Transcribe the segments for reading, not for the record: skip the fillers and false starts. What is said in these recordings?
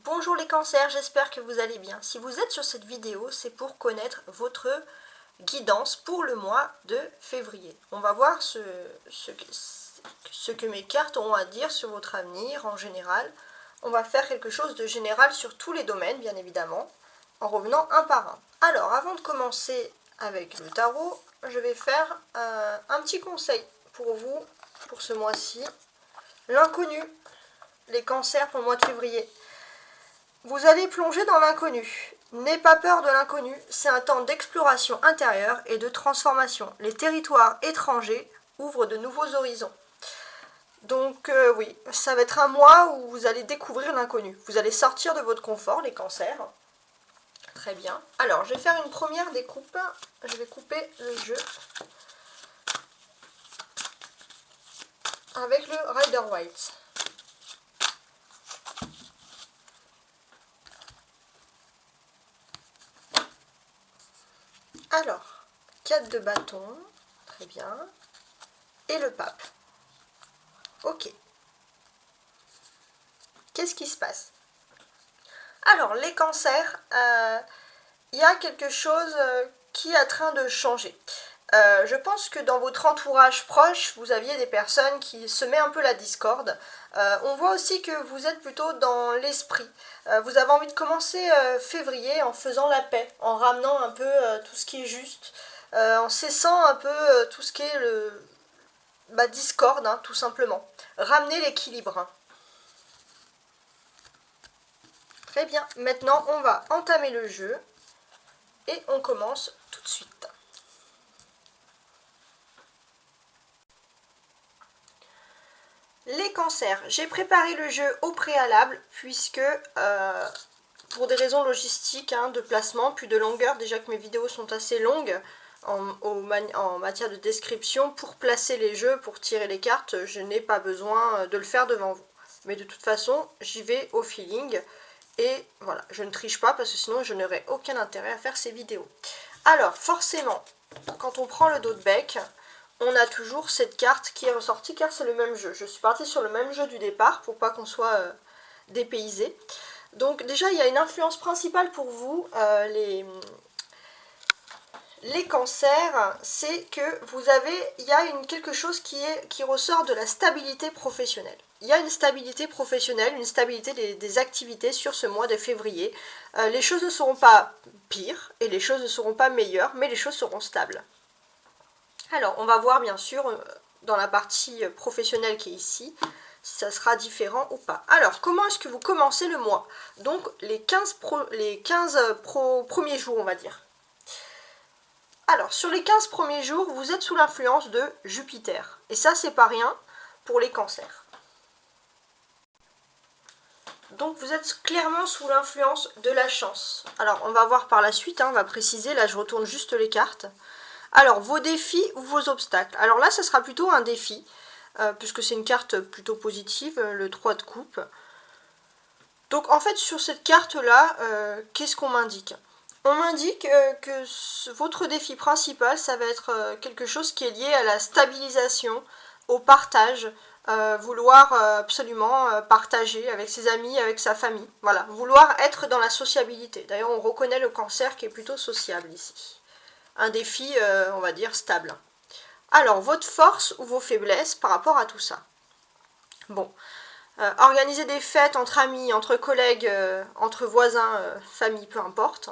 Bonjour les cancers, j'espère que vous allez bien. Si vous êtes sur cette vidéo, c'est pour connaître votre guidance pour le mois de février. On va voir ce que mes cartes ont à dire sur votre avenir en général. On va faire quelque chose de général sur tous les domaines, bien évidemment, en revenant un par un. Alors, avant de commencer avec le tarot, je vais faire un petit conseil pour vous, pour ce mois-ci. L'inconnu, les cancers pour le mois de février. Vous allez plonger dans l'inconnu. N'ayez pas peur de l'inconnu, c'est un temps d'exploration intérieure et de transformation. Les territoires étrangers ouvrent de nouveaux horizons. Donc oui, ça va être un mois où vous allez découvrir l'inconnu. Vous allez sortir de votre confort, les cancers. Très bien. Alors, je vais faire une première découpe. Je vais couper le jeu avec le Rider-Waite. Alors, 4 de bâton, très bien, et le pape. Ok. Qu'est-ce qui se passe? Alors, les cancers, il y a quelque chose qui est en train de changer. Je pense que dans votre entourage proche, vous aviez des personnes qui semaient un peu la discorde. On voit aussi que vous êtes plutôt dans l'esprit. Vous avez envie de commencer février en faisant la paix, en ramenant un peu tout ce qui est juste, en cessant un peu tout ce qui est discorde, hein, tout simplement. Ramener l'équilibre. Hein. Très bien. Maintenant, on va entamer le jeu et on commence tout de suite. Les cancers, j'ai préparé le jeu au préalable puisque pour des raisons logistiques, hein, de placement, puis de longueur, déjà que mes vidéos sont assez longues en matière de description, pour placer les jeux, pour tirer les cartes, je n'ai pas besoin de le faire devant vous. Mais de toute façon, j'y vais au feeling et voilà, je ne triche pas parce que sinon je n'aurais aucun intérêt à faire ces vidéos. Alors, forcément, quand on prend le dos de bec, on a toujours cette carte qui est ressortie car c'est le même jeu. Je suis partie sur le même jeu du départ pour pas qu'on soit dépaysé. Donc déjà il y a une influence principale pour vous, les cancers, c'est que vous avez, il y a quelque chose qui ressort de la stabilité professionnelle. Il y a une stabilité professionnelle, une stabilité des activités sur ce mois de février. Les choses ne seront pas pires et les choses ne seront pas meilleures, mais les choses seront stables. Alors, on va voir bien sûr dans la partie professionnelle qui est ici, si ça sera différent ou pas. Alors, comment est-ce que vous commencez le mois? Donc, les 15 premiers jours, on va dire. Alors, sur les 15 premiers jours, vous êtes sous l'influence de Jupiter. Et ça, c'est pas rien pour les cancers. Donc, vous êtes clairement sous l'influence de la chance. Alors, on va voir par la suite, hein, on va préciser. Là, je retourne juste les cartes. Alors, vos défis ou vos obstacles. Alors là, ça sera plutôt un défi, puisque c'est une carte plutôt positive, le 3 de coupe. Donc, en fait, sur cette carte-là, qu'est-ce qu'on m'indique? On m'indique que votre défi principal, ça va être quelque chose qui est lié à la stabilisation, au partage, vouloir absolument partager avec ses amis, avec sa famille. Voilà, vouloir être dans la sociabilité. D'ailleurs, on reconnaît le cancer qui est plutôt sociable ici. Un défi, on va dire, stable. Alors, votre force ou vos faiblesses par rapport à tout ça. Bon, organiser des fêtes entre amis, entre collègues, entre voisins, famille, peu importe.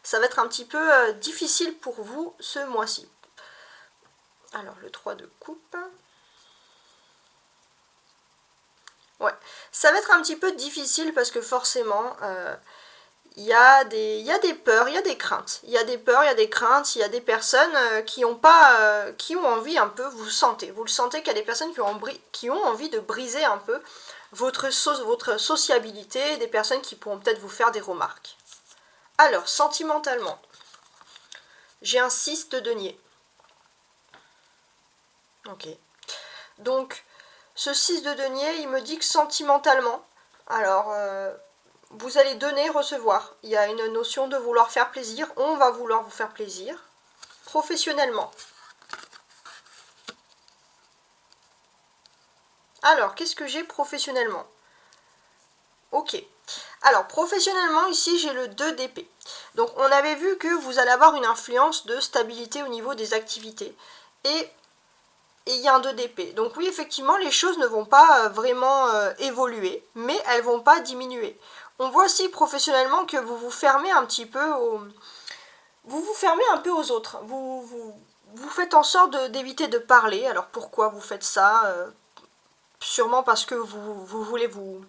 Ça va être un petit peu difficile pour vous ce mois-ci. Alors, le 3 de coupe. Ouais, ça va être un petit peu difficile parce que forcément... il y a des peurs, il y a des craintes. Il y a des peurs, il y a des craintes, il y a des personnes qui ont envie un peu, vous le sentez qu'il y a des personnes qui ont envie de briser un peu votre sociabilité, des personnes qui pourront peut-être vous faire des remarques. Alors, sentimentalement, j'ai un 6 de denier. Ok. Donc, ce 6 de denier, il me dit que sentimentalement, alors... vous allez donner, recevoir. Il y a une notion de vouloir faire plaisir. On va vouloir vous faire plaisir. Professionnellement. Alors, qu'est-ce que j'ai professionnellement? Ok. Alors, professionnellement, ici, j'ai le 2 d'épée. Donc, on avait vu que vous allez avoir une influence de stabilité au niveau des activités. Et il y a un 2 d'épée. Donc oui, effectivement, les choses ne vont pas vraiment évoluer, mais elles vont pas diminuer. On voit aussi professionnellement que vous vous fermez un petit peu aux... Vous vous fermez un peu aux autres. Vous faites en sorte d'éviter de parler. Alors pourquoi vous faites ça Sûrement parce que vous voulez vous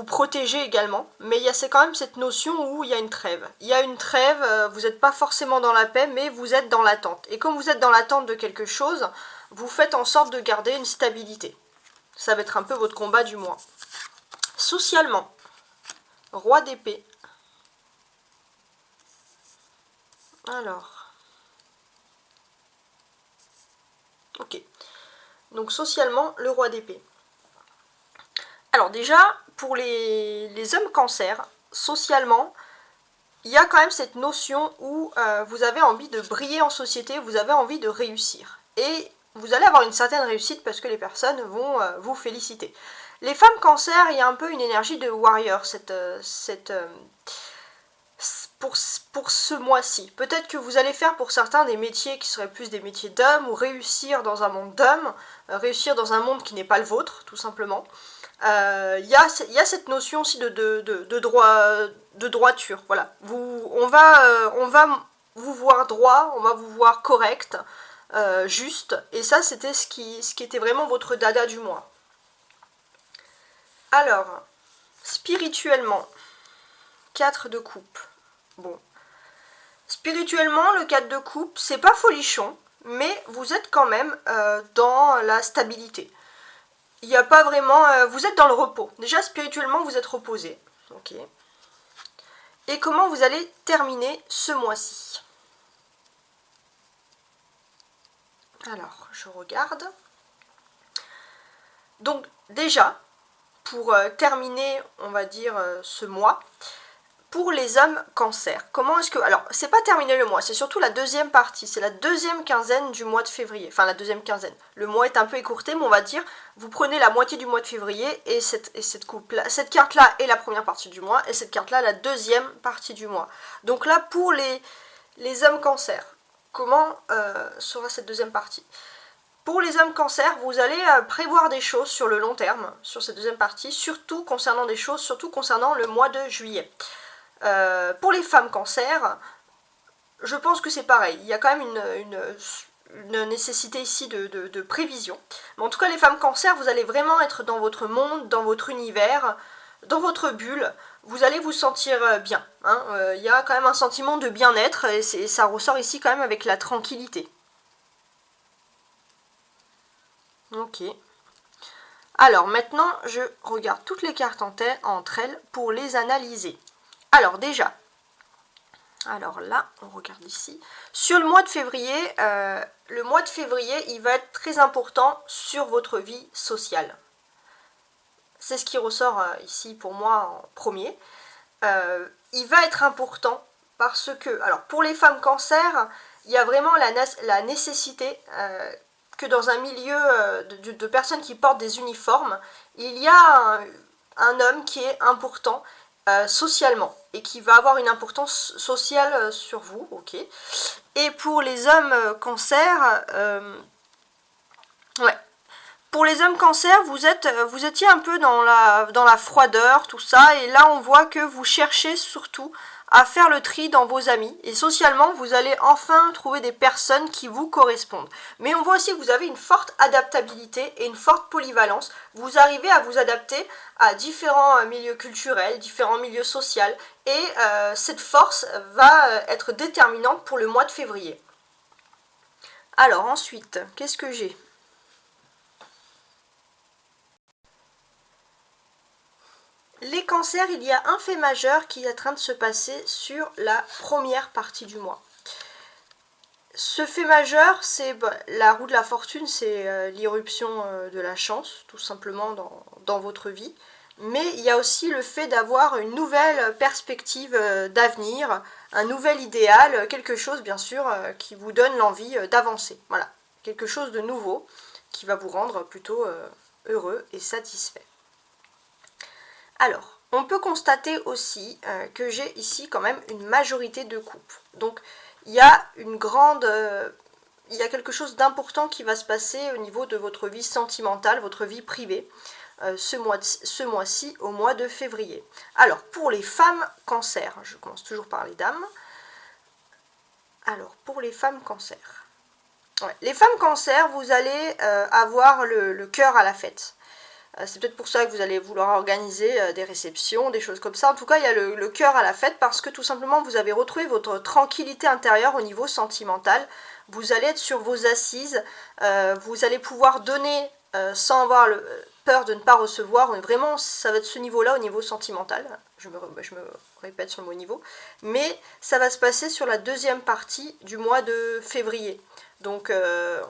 protéger également, mais il y a c'est quand même cette notion où il y a une trêve. Il y a une trêve, vous n'êtes pas forcément dans la paix, mais vous êtes dans l'attente. Et comme vous êtes dans l'attente de quelque chose, vous faites en sorte de garder une stabilité. Ça va être un peu votre combat du mois. Socialement, roi d'épée. Alors, ok. Donc socialement, le roi d'épée. Alors déjà, pour les hommes cancer, socialement, il y a quand même cette notion où vous avez envie de briller en société, vous avez envie de réussir. Et vous allez avoir une certaine réussite parce que les personnes vont vous féliciter. Les femmes cancer, il y a un peu une énergie de warrior pour ce mois-ci. Peut-être que vous allez faire pour certains des métiers qui seraient plus des métiers d'hommes ou réussir dans un monde d'hommes, réussir dans un monde qui n'est pas le vôtre, tout simplement. Il y a cette notion aussi de droiture. Voilà. On va vous voir droit, on va vous voir correct, juste. Et ça, c'était ce qui était vraiment votre dada du mois. Alors, spirituellement, 4 de coupe. Bon. Spirituellement, le 4 de coupe, c'est pas folichon, mais vous êtes quand même dans la stabilité. Il n'y a pas vraiment... vous êtes dans le repos. Déjà, spirituellement, vous êtes reposé. Ok. Et comment vous allez terminer ce mois-ci? Alors, je regarde. Donc, déjà, pour terminer, on va dire, ce mois, pour les hommes cancer, comment est-ce que... Alors, c'est pas terminer le mois, c'est surtout la deuxième partie, c'est la deuxième quinzaine du mois de février. Enfin, la deuxième quinzaine. Le mois est un peu écourté, mais on va dire, vous prenez la moitié du mois de février, et cette coupe-là, cette carte-là est la première partie du mois, et cette carte-là, la deuxième partie du mois. Donc là, pour les hommes cancer, comment sera cette deuxième partie? Pour les hommes cancer, vous allez prévoir des choses sur le long terme, sur cette deuxième partie, surtout concernant des choses, surtout concernant le mois de juillet. Pour les femmes cancer, je pense que c'est pareil. Il y a quand même une nécessité ici de prévision. Mais en tout cas, les femmes cancer, vous allez vraiment être dans votre monde, dans votre univers, dans votre bulle. Vous allez vous sentir bien. Hein. Il y a quand même un sentiment de bien-être et ça ressort ici quand même avec la tranquillité. Ok. Alors maintenant, je regarde toutes les cartes entre elles pour les analyser. Alors déjà, alors là, on regarde ici. Sur le mois de février, il va être très important sur votre vie sociale. C'est ce qui ressort ici pour moi en premier. Il va être important parce que, alors pour les femmes cancer, il y a vraiment la nécessité que dans un milieu de personnes qui portent des uniformes, il y a un homme qui est important socialement et qui va avoir une importance sociale sur vous, ok. Et pour les hommes cancer, ouais. Pour les hommes cancer, vous étiez un peu dans la froideur, tout ça, et là on voit que vous cherchez surtout à faire le tri dans vos amis, et socialement vous allez enfin trouver des personnes qui vous correspondent. Mais on voit aussi que vous avez une forte adaptabilité et une forte polyvalence, vous arrivez à vous adapter à différents milieux culturels, différents milieux sociaux, et cette force va être déterminante pour le mois de février. Alors ensuite, qu'est-ce que j'ai ? Les cancers, il y a un fait majeur qui est en train de se passer sur la première partie du mois. Ce fait majeur, c'est la roue de la fortune, c'est l'irruption de la chance, tout simplement dans votre vie. Mais il y a aussi le fait d'avoir une nouvelle perspective d'avenir, un nouvel idéal, quelque chose bien sûr qui vous donne l'envie d'avancer. Voilà, quelque chose de nouveau qui va vous rendre plutôt heureux et satisfait. Alors, On peut constater aussi que j'ai ici quand même une majorité de couples. Donc il y a il y a quelque chose d'important qui va se passer au niveau de votre vie sentimentale, votre vie privée, ce mois-ci, au mois de février. Alors, pour les femmes cancer, je commence toujours par les dames. Alors, pour les femmes cancer. Ouais. Les femmes cancer, vous allez avoir le cœur à la fête. C'est peut-être pour ça que vous allez vouloir organiser des réceptions, des choses comme ça. En tout cas, il y a le cœur à la fête parce que tout simplement, vous avez retrouvé votre tranquillité intérieure au niveau sentimental. Vous allez être sur vos assises. Vous allez pouvoir donner sans avoir peur de ne pas recevoir. Vraiment, ça va être ce niveau-là au niveau sentimental. Je me répète sur le mot niveau. Mais ça va se passer sur la deuxième partie du mois de février. Donc,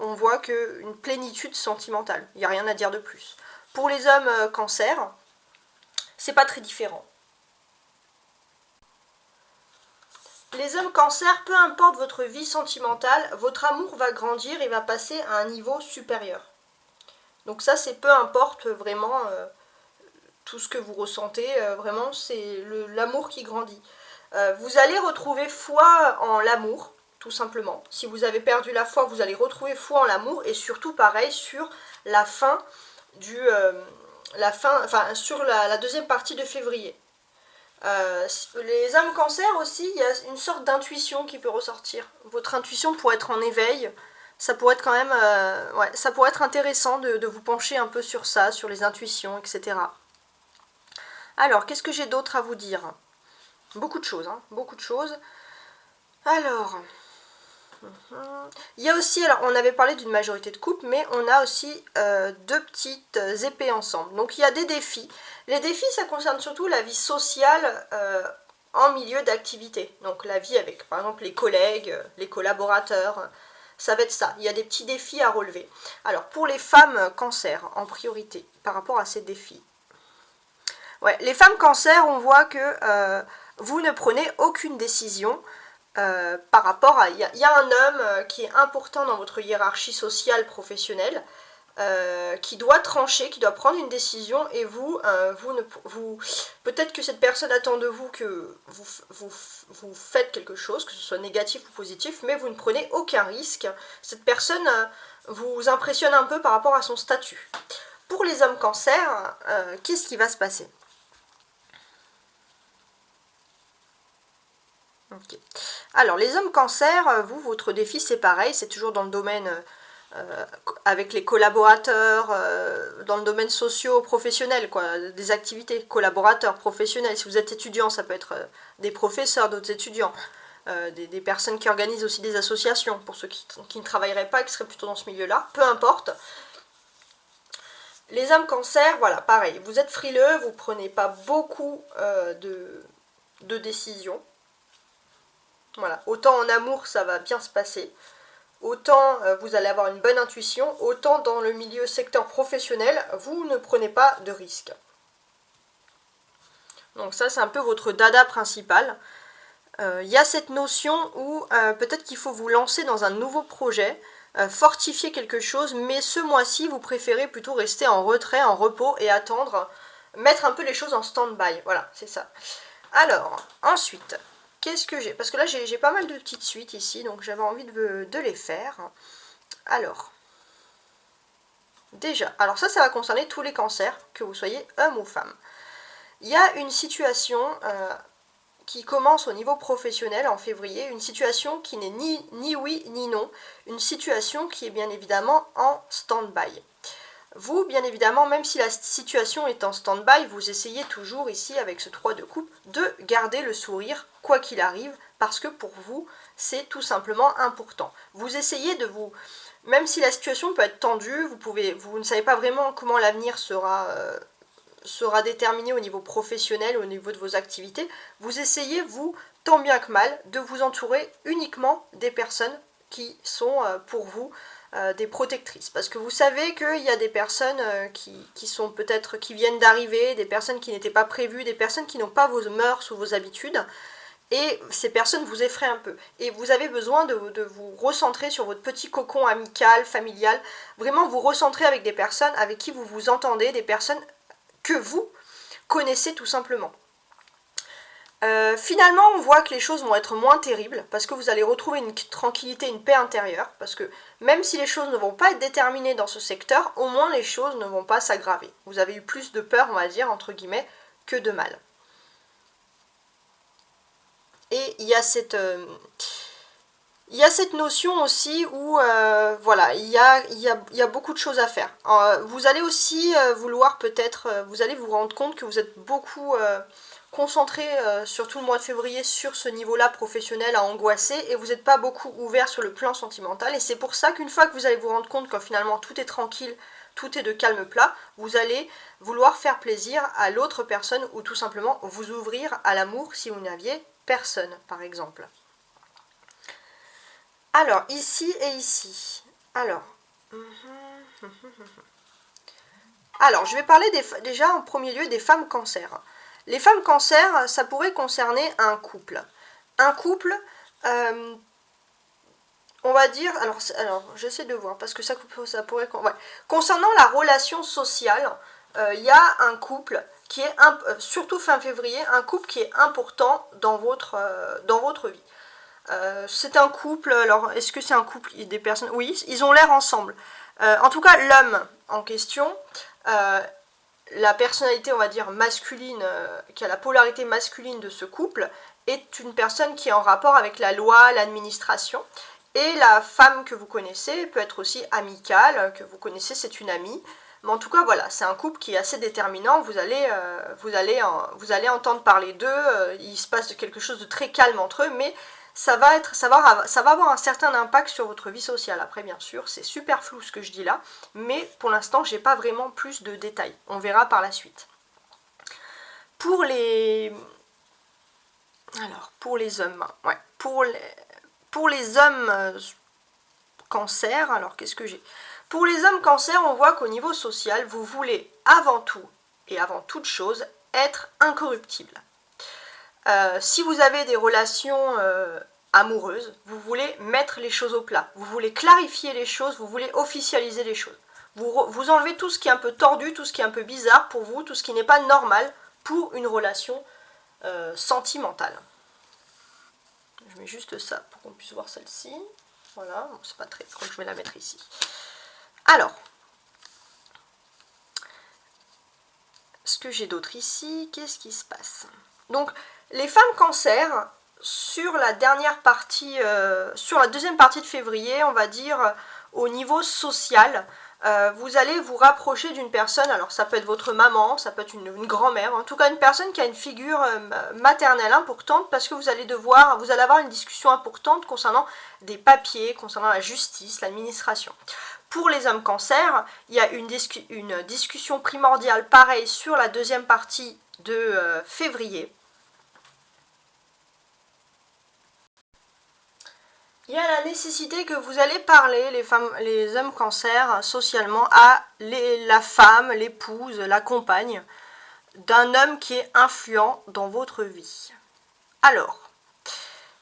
on voit qu'une plénitude sentimentale. Il n'y a rien à dire de plus. Pour les hommes cancer, c'est pas très différent. Les hommes cancer, peu importe votre vie sentimentale, votre amour va grandir et va passer à un niveau supérieur. Donc ça, c'est peu importe vraiment tout ce que vous ressentez, vraiment c'est l'amour qui grandit. Vous allez retrouver foi en l'amour, tout simplement. Si vous avez perdu la foi, vous allez retrouver foi en l'amour et surtout pareil sur la fin sur la deuxième partie de février. Les âmes cancer aussi, il y a une sorte d'intuition qui peut ressortir. Votre intuition pourrait être en éveil. Ça pourrait être quand même ça pourrait être intéressant de vous pencher un peu sur ça, sur les intuitions, etc. Alors, qu'est-ce que j'ai d'autre à vous dire? Beaucoup de choses, hein, beaucoup de choses. Alors, il y a aussi, alors on avait parlé d'une majorité de couples, mais on a aussi deux petites épées ensemble. Donc il y a des défis. Les défis, ça concerne surtout la vie sociale en milieu d'activité. Donc la vie avec, par exemple, les collègues, les collaborateurs, ça va être ça. Il y a des petits défis à relever. Alors pour les femmes cancer, en priorité, par rapport à ces défis. Ouais, les femmes cancer, on voit que vous ne prenez aucune décision. Par rapport à... Il y a un homme qui est important dans votre hiérarchie sociale professionnelle qui doit trancher, qui doit prendre une décision et peut-être que cette personne attend de vous que vous faites quelque chose, que ce soit négatif ou positif, mais vous ne prenez aucun risque. Cette personne vous impressionne un peu par rapport à son statut. Pour les hommes cancer, qu'est-ce qui va se passer? Okay. Alors, les hommes cancer, votre défi, c'est pareil, c'est toujours dans le domaine avec les collaborateurs, dans le domaine socio-professionnel, quoi, des activités, collaborateurs, professionnels. Si vous êtes étudiant, ça peut être des professeurs, d'autres étudiants, des personnes qui organisent aussi des associations, pour ceux qui ne travailleraient pas, qui seraient plutôt dans ce milieu-là, peu importe. Les hommes cancer, voilà, pareil, vous êtes frileux, vous ne prenez pas beaucoup de décisions. Voilà, autant en amour ça va bien se passer, autant vous allez avoir une bonne intuition, autant dans le milieu secteur professionnel, vous ne prenez pas de risques. Donc ça c'est un peu votre dada principal. Il y a cette notion où peut-être qu'il faut vous lancer dans un nouveau projet, fortifier quelque chose, mais ce mois-ci vous préférez plutôt rester en retrait, en repos et attendre, mettre un peu les choses en stand-by, voilà, c'est ça. Alors, ensuite... Qu'est-ce que j'ai? Parce que là, j'ai pas mal de petites suites ici, donc j'avais envie de les faire. Alors, déjà, alors ça va concerner tous les cancers, que vous soyez homme ou femme. Il y a une situation qui commence au niveau professionnel en février, une situation qui n'est ni oui ni non, une situation qui est bien évidemment en stand-by. Vous, bien évidemment, même si la situation est en stand-by, vous essayez toujours ici, avec ce 3 de coupe, de garder le sourire, quoi qu'il arrive, parce que pour vous, c'est tout simplement important. Vous essayez de vous... Même si la situation peut être tendue, vous ne savez pas vraiment comment l'avenir sera déterminé au niveau professionnel, au niveau de vos activités, vous essayez, vous, tant bien que mal, de vous entourer uniquement des personnes qui sont pour vous des protectrices, parce que vous savez qu'il y a des personnes qui sont peut-être qui viennent d'arriver, des personnes qui n'étaient pas prévues, des personnes qui n'ont pas vos mœurs ou vos habitudes, et ces personnes vous effraient un peu, et vous avez besoin de vous recentrer sur votre petit cocon amical, familial, vraiment vous recentrer avec des personnes avec qui vous vous entendez, des personnes que vous, connaissez tout simplement. Finalement, on voit que les choses vont être moins terribles parce que vous allez retrouver une tranquillité, une paix intérieure, parce que même si les choses ne vont pas être déterminées dans ce secteur, au moins les choses ne vont pas s'aggraver. Vous avez eu plus de peur, on va dire, entre guillemets, que de mal. Et il y a cette notion aussi où, voilà, il y a beaucoup de choses à faire. Vous allez aussi vouloir peut-être, vous allez vous rendre compte que vous êtes beaucoup concentré sur tout le mois de février sur ce niveau-là professionnel à angoisser et vous n'êtes pas beaucoup ouvert sur le plan sentimental. Et c'est pour ça qu'une fois que vous allez vous rendre compte que finalement tout est tranquille, tout est de calme plat, vous allez vouloir faire plaisir à l'autre personne ou tout simplement vous ouvrir à l'amour si vous n'aviez personne, par exemple. Alors, ici et ici. Alors, je vais parler déjà en premier lieu des femmes cancer. Les femmes cancer, ça pourrait concerner un couple. Un couple, on va dire, alors j'essaie de voir, parce que ça pourrait... Ouais. Concernant la relation sociale, il y a un couple qui est, surtout fin février, un couple qui est important dans votre vie. C'est un couple, alors est-ce que c'est un couple des personnes? Oui, ils ont l'air ensemble. En tout cas, l'homme en question, la personnalité, on va dire, masculine, qui a la polarité masculine de ce couple, est une personne qui est en rapport avec la loi, l'administration. Et la femme que vous connaissez peut être aussi amicale, que vous connaissez, c'est une amie. Mais en tout cas, voilà, c'est un couple qui est assez déterminant. Vous allez entendre parler d'eux. Il se passe quelque chose de très calme entre eux, mais ça va avoir un certain impact sur votre vie sociale. Après, bien sûr, c'est super flou ce que je dis là, mais pour l'instant, j'ai pas vraiment plus de détails. On verra par la suite. Pour les hommes, ouais, pour les hommes cancer, alors qu'est-ce que j'ai? Pour les hommes cancer, on voit qu'au niveau social, vous voulez avant tout et avant toute chose être incorruptible. Si vous avez des relations amoureuses, vous voulez mettre les choses au plat, vous voulez clarifier les choses, vous voulez officialiser les choses. Vous enlevez tout ce qui est un peu tordu, tout ce qui est un peu bizarre pour vous, tout ce qui n'est pas normal pour une relation sentimentale. Je mets juste ça pour qu'on puisse voir celle-ci. Voilà, bon, c'est pas très gros, je vais la mettre ici. Alors, ce que j'ai d'autre ici, qu'est-ce qui se passe? Donc, les femmes cancer, sur la deuxième partie de février, on va dire, au niveau social, vous allez vous rapprocher d'une personne, alors ça peut être votre maman, ça peut être une grand-mère, en tout cas une personne qui a une figure maternelle importante, parce que vous allez avoir une discussion importante concernant des papiers, concernant la justice, l'administration. Pour les hommes cancer, il y a une discussion primordiale, pareil, sur la deuxième partie de février. Il y a la nécessité que vous allez parler, les hommes cancer, socialement, à la femme, l'épouse, la compagne, d'un homme qui est influent dans votre vie. Alors,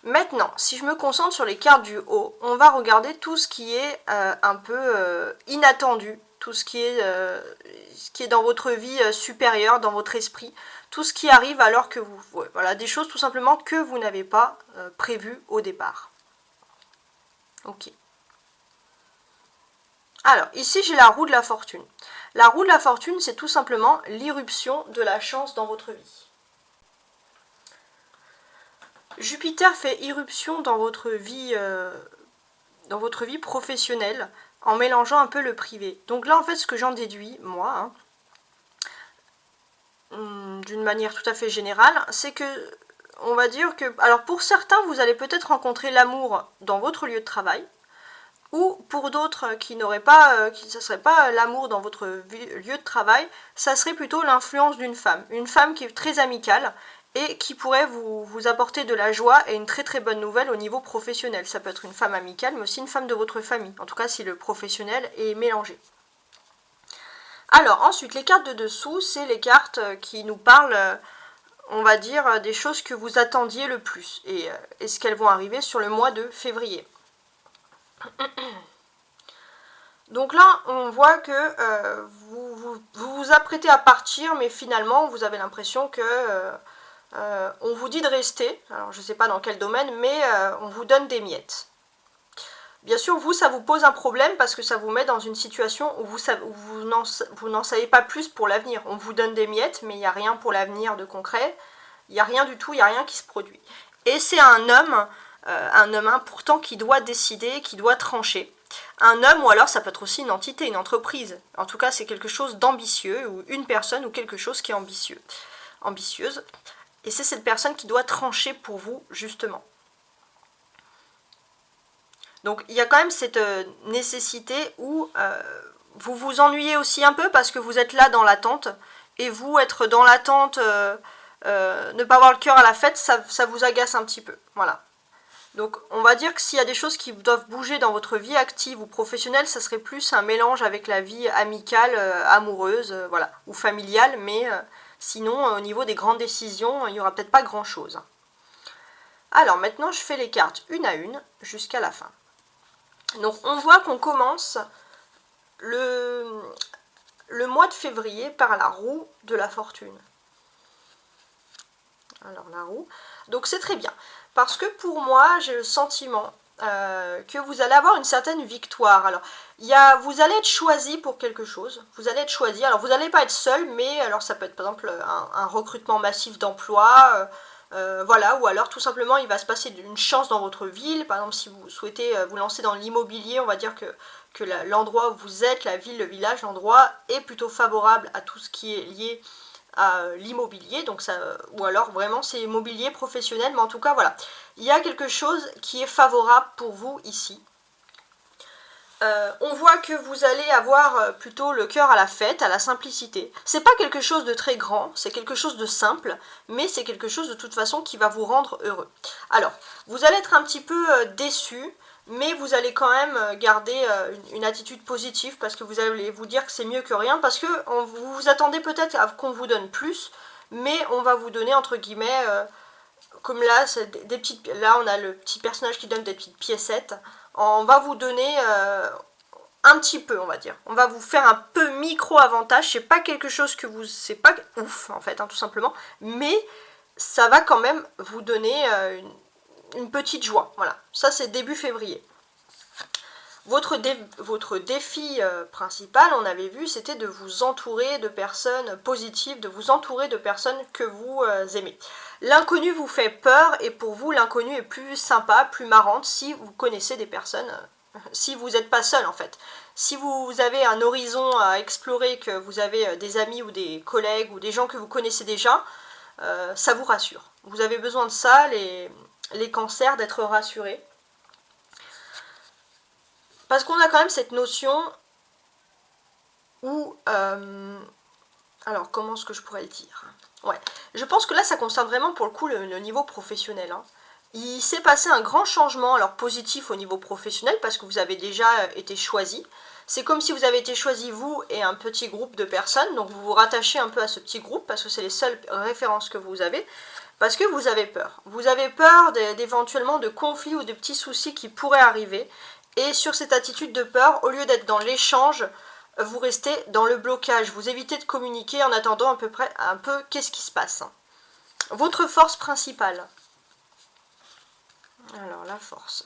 maintenant, si je me concentre sur les cartes du haut, on va regarder tout ce qui est un peu inattendu, tout ce qui est dans votre vie supérieure, dans votre esprit, tout ce qui arrive alors que voilà, des choses tout simplement que vous n'avez pas prévues au départ. Ok. Alors, ici j'ai la roue de la fortune. La roue de la fortune, c'est tout simplement l'irruption de la chance dans votre vie. Jupiter fait irruption dans votre vie professionnelle en mélangeant un peu le privé. Donc là, en fait, ce que j'en déduis, moi, d'une manière tout à fait générale, c'est que, on va dire que, alors pour certains, vous allez peut-être rencontrer l'amour dans votre lieu de travail, ou pour d'autres qui n'auraient pas, ça serait pas l'amour dans votre lieu de travail, ça serait plutôt l'influence d'une femme qui est très amicale, et qui pourrait vous apporter de la joie et une très très bonne nouvelle au niveau professionnel. Ça peut être une femme amicale, mais aussi une femme de votre famille, en tout cas si le professionnel est mélangé. Alors ensuite, les cartes de dessous, c'est les cartes qui nous parlent, on va dire, des choses que vous attendiez le plus, et est-ce qu'elles vont arriver sur le mois de février. Donc là, on voit que vous vous apprêtez à partir, mais finalement, vous avez l'impression que on vous dit de rester. Alors, je ne sais pas dans quel domaine, mais on vous donne des miettes. Bien sûr, vous, ça vous pose un problème parce que ça vous met dans une situation où vous n'en savez pas plus pour l'avenir. On vous donne des miettes, mais il n'y a rien pour l'avenir de concret. Il n'y a rien du tout, il n'y a rien qui se produit. Et c'est un homme important qui doit décider, qui doit trancher. Un homme, ou alors ça peut être aussi une entité, une entreprise. En tout cas, c'est quelque chose d'ambitieux, ou une personne, ou quelque chose qui est ambitieuse. Et c'est cette personne qui doit trancher pour vous, justement. Donc il y a quand même cette nécessité où vous vous ennuyez aussi un peu parce que vous êtes là dans l'attente. Et vous, être dans l'attente, ne pas avoir le cœur à la fête, ça vous agace un petit peu. Voilà. Donc on va dire que s'il y a des choses qui doivent bouger dans votre vie active ou professionnelle, ça serait plus un mélange avec la vie amicale, amoureuse, voilà, ou familiale. Mais sinon, au niveau des grandes décisions, il n'y aura peut-être pas grand-chose. Alors maintenant, je fais les cartes une à une jusqu'à la fin. Donc on voit qu'on commence le mois de février par la roue de la fortune. Alors la roue, donc c'est très bien, parce que pour moi j'ai le sentiment que vous allez avoir une certaine victoire. Alors vous allez être choisi pour quelque chose, vous allez être choisi, alors vous n'allez pas être seul, mais alors ça peut être par exemple un recrutement massif d'emploi, voilà, ou alors tout simplement il va se passer une chance dans votre ville. Par exemple, si vous souhaitez vous lancer dans l'immobilier, on va dire que l'endroit où vous êtes, la ville, le village, l'endroit est plutôt favorable à tout ce qui est lié à l'immobilier, donc ça, ou alors vraiment c'est immobilier professionnel, mais en tout cas voilà, il y a quelque chose qui est favorable pour vous ici. On voit que vous allez avoir plutôt le cœur à la fête, à la simplicité. C'est pas quelque chose de très grand, c'est quelque chose de simple, mais c'est quelque chose de toute façon qui va vous rendre heureux. Alors, vous allez être un petit peu déçu, mais vous allez quand même garder une attitude positive parce que vous allez vous dire que c'est mieux que rien, parce que vous vous attendez peut-être à qu'on vous donne plus, mais on va vous donner entre guillemets, comme là, là on a le petit personnage qui donne des petites piécettes. On va vous donner un petit peu, on va dire. On va vous faire un peu micro-avantage. C'est pas quelque chose que vous... C'est pas ouf, en fait, hein, tout simplement. Mais ça va quand même vous donner une petite joie. Voilà. Ça, c'est début février. Votre défi principal, on avait vu, c'était de vous entourer de personnes positives, de vous entourer de personnes que vous aimez. L'inconnu vous fait peur et pour vous, l'inconnu est plus sympa, plus marrante si vous connaissez des personnes, si vous n'êtes pas seul en fait. Si vous avez un horizon à explorer, que vous avez des amis ou des collègues ou des gens que vous connaissez déjà, ça vous rassure. Vous avez besoin de ça, les cancers, d'être rassurés. Parce qu'on a quand même cette notion où... alors, comment est-ce que je pourrais le dire ? Ouais, je pense que là, ça concerne vraiment pour le coup le niveau professionnel. Hein. Il s'est passé un grand changement, alors positif au niveau professionnel, parce que vous avez déjà été choisi. C'est comme si vous avez été choisi, vous et un petit groupe de personnes, donc vous vous rattachez un peu à ce petit groupe, parce que c'est les seules références que vous avez, parce que vous avez peur. Vous avez peur d'éventuellement de conflits ou de petits soucis qui pourraient arriver, et sur cette attitude de peur, au lieu d'être dans l'échange, vous restez dans le blocage, vous évitez de communiquer en attendant un peu qu'est-ce qui se passe. Votre force principale. Alors la force.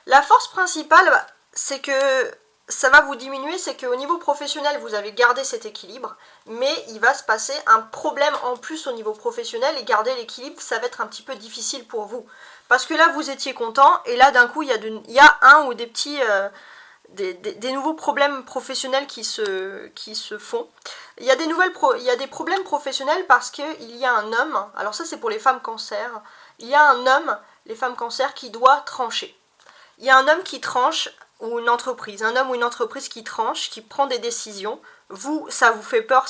La force principale, c'est que ça va vous diminuer, c'est qu'au niveau professionnel, vous avez gardé cet équilibre, mais il va se passer un problème en plus au niveau professionnel, et garder l'équilibre, ça va être un petit peu difficile pour vous. Parce que là, vous étiez content, et là, d'un coup, il y a un ou des petits... des nouveaux problèmes professionnels qui se font. Il y a des problèmes professionnels parce qu'il y a un homme, alors ça c'est pour les femmes cancer, il y a un homme, les femmes cancer, qui doit trancher. Il y a un homme qui tranche, ou une entreprise, un homme ou une entreprise qui tranche, qui prend des décisions. Vous, ça vous fait peur,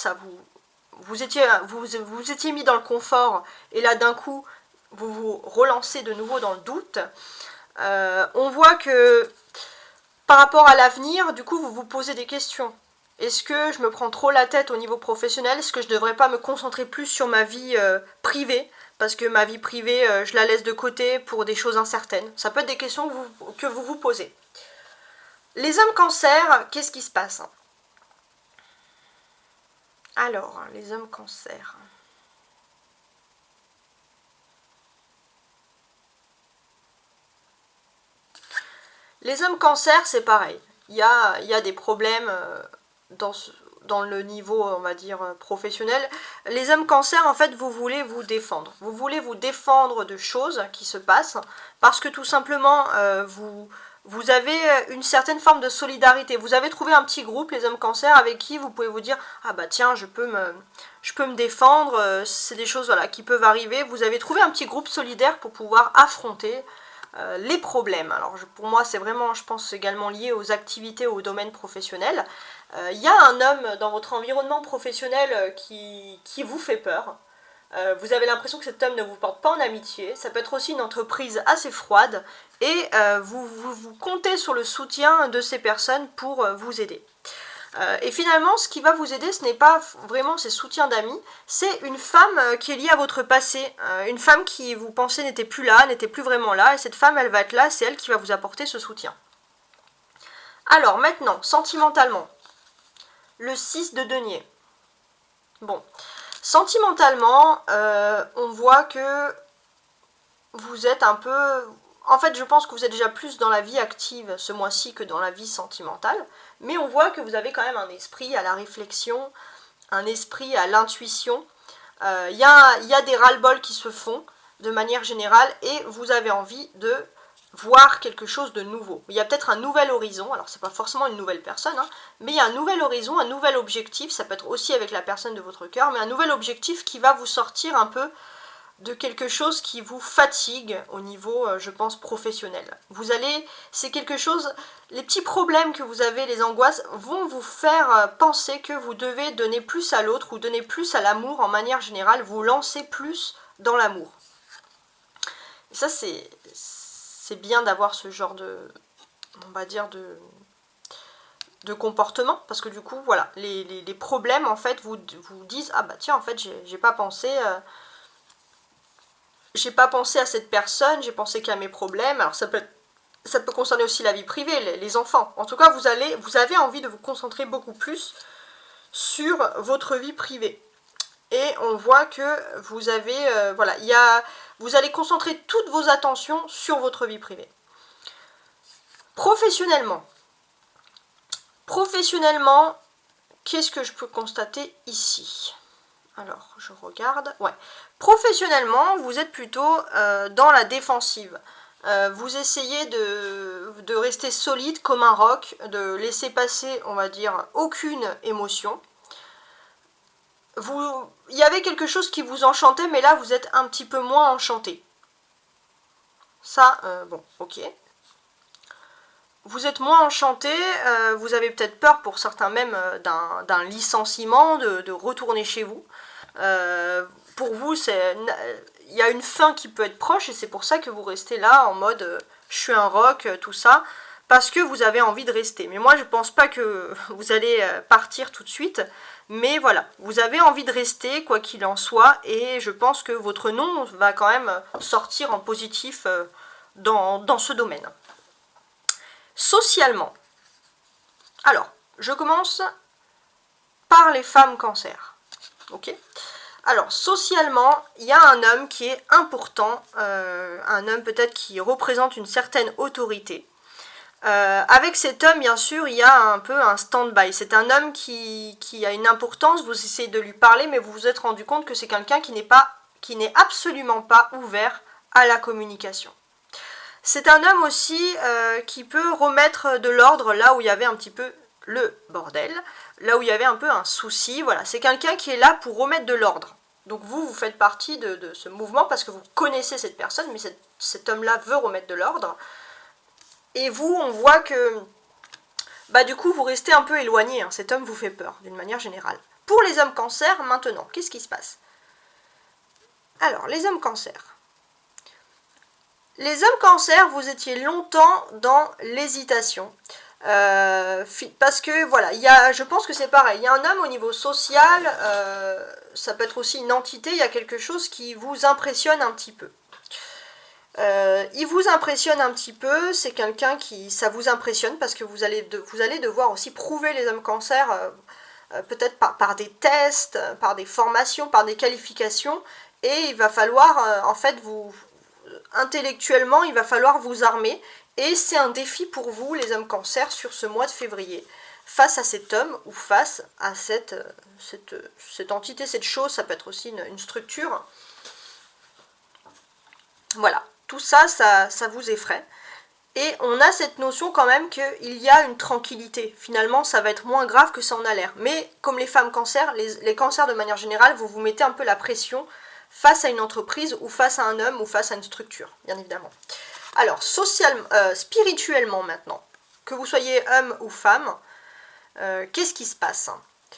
vous étiez mis dans le confort, et là d'un coup, vous vous relancez de nouveau dans le doute. On voit que par rapport à l'avenir, du coup, vous vous posez des questions. Est-ce que je me prends trop la tête au niveau professionnel? Est-ce que je ne devrais pas me concentrer plus sur ma vie privée? Parce que ma vie privée, je la laisse de côté pour des choses incertaines. Ça peut être des questions que vous vous posez. Les hommes cancer, qu'est-ce qui se passe? Alors, les hommes cancer. Les hommes cancer, c'est pareil. Il y a des problèmes dans le niveau, on va dire, professionnel. Les hommes cancer, en fait, vous voulez vous défendre. Vous voulez vous défendre de choses qui se passent parce que tout simplement, vous avez une certaine forme de solidarité. Vous avez trouvé un petit groupe, les hommes cancer, avec qui vous pouvez vous dire « Ah bah tiens, je peux me défendre, c'est des choses voilà, qui peuvent arriver. » Vous avez trouvé un petit groupe solidaire pour pouvoir affronter les problèmes. Alors pour moi c'est vraiment, je pense, également lié aux activités, au domaine professionnel. Il y a un homme dans votre environnement professionnel qui vous fait peur. Vous avez l'impression que cet homme ne vous porte pas en amitié. Ça peut être aussi une entreprise assez froide et vous comptez sur le soutien de ces personnes pour vous aider. Et finalement, ce qui va vous aider, ce n'est pas vraiment ces soutiens d'amis, c'est une femme qui est liée à votre passé, une femme qui vous pensez n'était plus là, n'était plus vraiment là, et cette femme, elle va être là, c'est elle qui va vous apporter ce soutien. Alors maintenant, sentimentalement, le 6 de denier. Bon, sentimentalement, on voit que vous êtes un peu... En fait, je pense que vous êtes déjà plus dans la vie active ce mois-ci que dans la vie sentimentale, mais on voit que vous avez quand même un esprit à la réflexion, un esprit à l'intuition. Il y a des ras-le-bol qui se font de manière générale et vous avez envie de voir quelque chose de nouveau. Il y a peut-être un nouvel horizon, alors c'est pas forcément une nouvelle personne, hein, mais il y a un nouvel horizon, un nouvel objectif, ça peut être aussi avec la personne de votre cœur, mais un nouvel objectif qui va vous sortir un peu de quelque chose qui vous fatigue au niveau, je pense, professionnel. C'est quelque chose, les petits problèmes que vous avez, les angoisses, vont vous faire penser que vous devez donner plus à l'autre ou donner plus à l'amour en manière générale, vous lancer plus dans l'amour. Et ça, c'est bien d'avoir ce genre de, on va dire, de comportement, parce que du coup, voilà, les problèmes, en fait, vous disent, ah bah tiens, en fait, j'ai pas pensé... j'ai pas pensé à cette personne, j'ai pensé qu'à mes problèmes. Alors ça peut concerner aussi la vie privée, les enfants. En tout cas, vous avez envie de vous concentrer beaucoup plus sur votre vie privée. Et on voit que vous avez, voilà, vous allez concentrer toutes vos attentions sur votre vie privée. Professionnellement, qu'est-ce que je peux constater ici ? Alors, je regarde. Ouais. Professionnellement, vous êtes plutôt dans la défensive. Vous essayez de rester solide comme un roc, de laisser passer, on va dire, aucune émotion. Il y avait quelque chose qui vous enchantait, mais là, vous êtes un petit peu moins enchanté. Ça, bon, ok. Vous êtes moins enchanté, vous avez peut-être peur pour certains même d'un licenciement, de retourner chez vous. Pour vous, il y a une fin qui peut être proche et c'est pour ça que vous restez là en mode je suis un roc, tout ça, parce que vous avez envie de rester. Mais moi, je pense pas que vous allez partir tout de suite, mais voilà, vous avez envie de rester quoi qu'il en soit et je pense que votre nom va quand même sortir en positif dans ce domaine. Socialement, alors, je commence par les femmes cancer, ok ? Alors, socialement, il y a un homme qui est important, un homme peut-être qui représente une certaine autorité. Avec cet homme, bien sûr, il y a un peu un stand-by. C'est un homme qui a une importance, vous essayez de lui parler, mais vous vous êtes rendu compte que c'est quelqu'un qui n'est absolument pas ouvert à la communication. C'est un homme aussi qui peut remettre de l'ordre là où il y avait un petit peu le bordel, là où il y avait un peu un souci, voilà. C'est quelqu'un qui est là pour remettre de l'ordre. Donc vous faites partie de ce mouvement parce que vous connaissez cette personne, mais cet homme-là veut remettre de l'ordre. Et vous, on voit que, bah du coup, vous restez un peu éloigné, hein. Cet homme vous fait peur, d'une manière générale. Pour les hommes cancer, maintenant, qu'est-ce qui se passe? Alors, les hommes cancer. Les hommes cancer, vous étiez longtemps dans l'hésitation. Parce que voilà, je pense que c'est pareil, il y a un homme au niveau social, ça peut être aussi une entité, il y a quelque chose qui vous impressionne un petit peu. Il vous impressionne un petit peu, c'est quelqu'un qui, ça vous impressionne parce que vous allez devoir aussi prouver les hommes cancer, peut-être par des tests, par des formations, par des qualifications, et il va falloir, en fait, intellectuellement, il va falloir vous armer, et c'est un défi pour vous, les hommes cancer, sur ce mois de février, face à cet homme ou face à cette entité, cette chose, ça peut être aussi une structure. Voilà, tout ça, ça vous effraie. Et on a cette notion quand même qu'il y a une tranquillité. Finalement, ça va être moins grave que ça en a l'air. Mais comme les femmes cancers, les cancers de manière générale, vous vous mettez un peu la pression face à une entreprise ou face à un homme ou face à une structure, bien évidemment. Alors, spirituellement maintenant, que vous soyez homme ou femme, qu'est-ce qui se passe?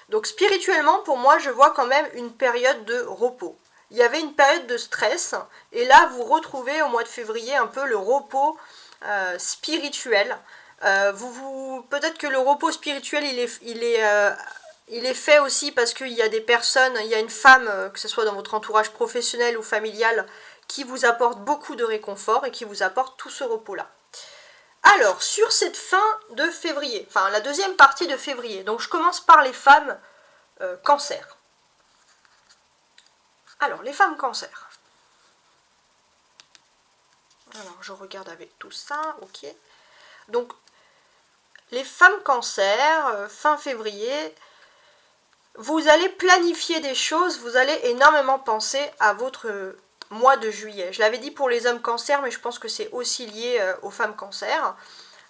Donc spirituellement, pour moi, je vois quand même une période de repos. Il y avait une période de stress, et là, vous retrouvez au mois de février un peu le repos spirituel. Peut-être que le repos spirituel, il est fait aussi parce qu'il y a des personnes, il y a une femme, que ce soit dans votre entourage professionnel ou familial, qui vous apporte beaucoup de réconfort et qui vous apporte tout ce repos-là. Alors, sur cette fin de février, enfin la deuxième partie de février, donc je commence par les femmes cancer. Alors, les femmes cancer. Alors, je regarde avec tout ça, ok. Donc, les femmes cancer, fin février, vous allez planifier des choses, vous allez énormément penser à votre mois de juillet. Je l'avais dit pour les hommes cancer, mais je pense que c'est aussi lié aux femmes cancer.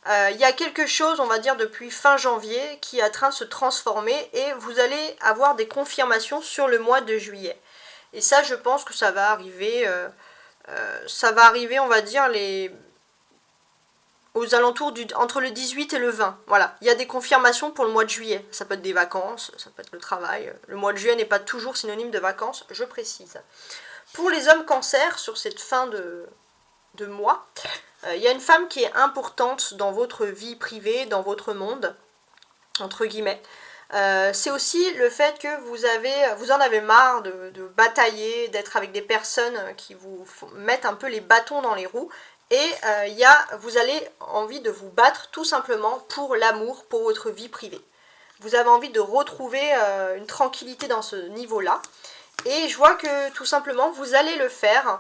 Il y a quelque chose, on va dire, depuis fin janvier qui est en train de se transformer et vous allez avoir des confirmations sur le mois de juillet. Et ça, je pense que ça va arriver, on va dire, aux alentours entre le 18 et le 20. Voilà, il y a des confirmations pour le mois de juillet. Ça peut être des vacances, ça peut être le travail. Le mois de juillet n'est pas toujours synonyme de vacances, je précise. Pour les hommes cancer, sur cette fin de mois, il y a une femme qui est importante dans votre vie privée, dans votre monde, entre guillemets. C'est aussi le fait que vous en avez marre de batailler, d'être avec des personnes qui vous mettent un peu les bâtons dans les roues. Et vous avez envie de vous battre tout simplement pour l'amour, pour votre vie privée. Vous avez envie de retrouver une tranquillité dans ce niveau-là. Et je vois que tout simplement vous allez le faire.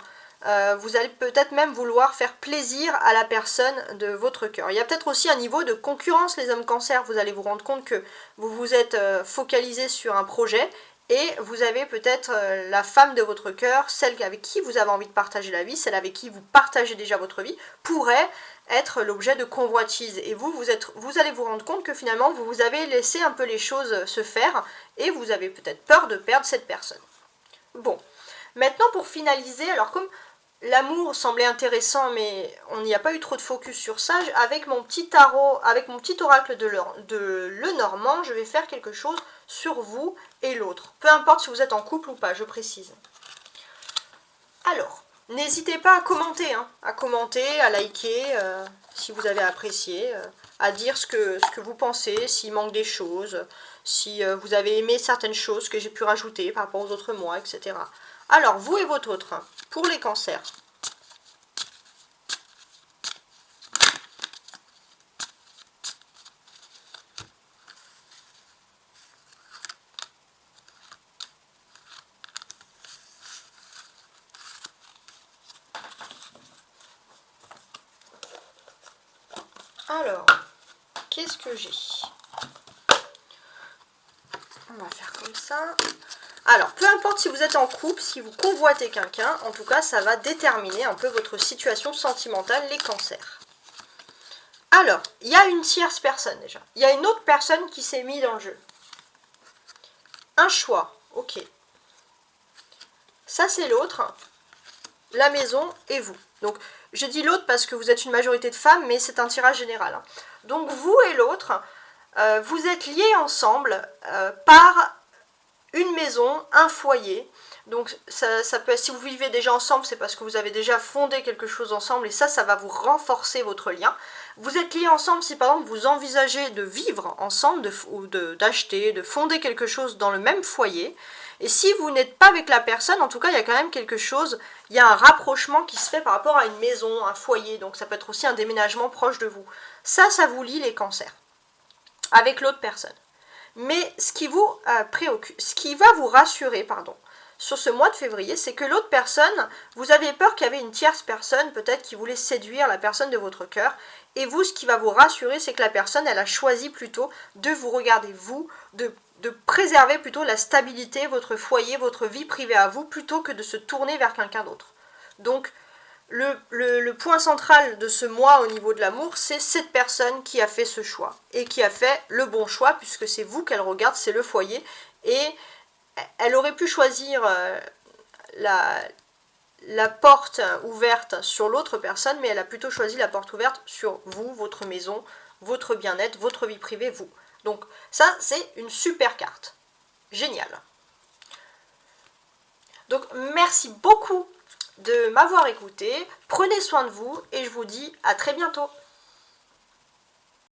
Vous allez peut-être même vouloir faire plaisir à la personne de votre cœur. Il y a peut-être aussi un niveau de concurrence, les hommes cancer. Vous allez vous rendre compte que vous vous êtes focalisé sur un projet et vous avez peut-être la femme de votre cœur, celle avec qui vous avez envie de partager la vie, celle avec qui vous partagez déjà votre vie, pourrait être l'objet de convoitise. Et vous allez vous rendre compte que finalement vous avez laissé un peu les choses se faire et vous avez peut-être peur de perdre cette personne. Bon, maintenant pour finaliser, alors comme l'amour semblait intéressant, mais on n'y a pas eu trop de focus sur ça, avec mon petit tarot, avec mon petit oracle de Lenormand, je vais faire quelque chose sur vous et l'autre. Peu importe si vous êtes en couple ou pas, je précise. Alors, n'hésitez pas à commenter, à liker, si vous avez apprécié, à dire ce que vous pensez, s'il manque des choses, si vous avez aimé certaines choses que j'ai pu rajouter par rapport aux autres mois, etc. Alors, vous et votre autre, pour les cancers. Alors, qu'est-ce que j'ai? On va faire comme ça. Alors, peu importe si vous êtes en couple, si vous convoitez quelqu'un, en tout cas, ça va déterminer un peu votre situation sentimentale, les cancers. Alors, il y a une tierce personne déjà. Il y a une autre personne qui s'est mise dans le jeu. Un choix, ok. Ça, c'est l'autre. La maison et vous. Donc, je dis l'autre parce que vous êtes une majorité de femmes, mais c'est un tirage général. Donc, vous et l'autre, vous êtes liés ensemble par une maison, un foyer. Donc ça peut être, si vous vivez déjà ensemble, c'est parce que vous avez déjà fondé quelque chose ensemble et ça va vous renforcer votre lien. Vous êtes liés ensemble si par exemple vous envisagez de vivre ensemble, d'acheter, de fonder quelque chose dans le même foyer. Et si vous n'êtes pas avec la personne, en tout cas, il y a quand même quelque chose, il y a un rapprochement qui se fait par rapport à une maison, un foyer, donc ça peut être aussi un déménagement proche de vous. Ça vous lie les cancers, avec l'autre personne. Mais ce qui vous préoccupe, ce qui va vous rassurer, sur ce mois de février, c'est que l'autre personne, vous aviez peur qu'il y avait une tierce personne, peut-être qui voulait séduire la personne de votre cœur, et vous, ce qui va vous rassurer, c'est que la personne, elle a choisi plutôt de vous regarder, vous, de préserver plutôt la stabilité, votre foyer, votre vie privée à vous, plutôt que de se tourner vers quelqu'un d'autre. Donc, le point central de ce mois au niveau de l'amour, c'est cette personne qui a fait ce choix, et qui a fait le bon choix, puisque c'est vous qu'elle regarde, c'est le foyer, et elle aurait pu choisir la porte ouverte sur l'autre personne, mais elle a plutôt choisi la porte ouverte sur vous, votre maison, votre bien-être, votre vie privée, vous. Donc ça, c'est une super carte. Génial. Donc merci beaucoup de m'avoir écouté. Prenez soin de vous et je vous dis à très bientôt.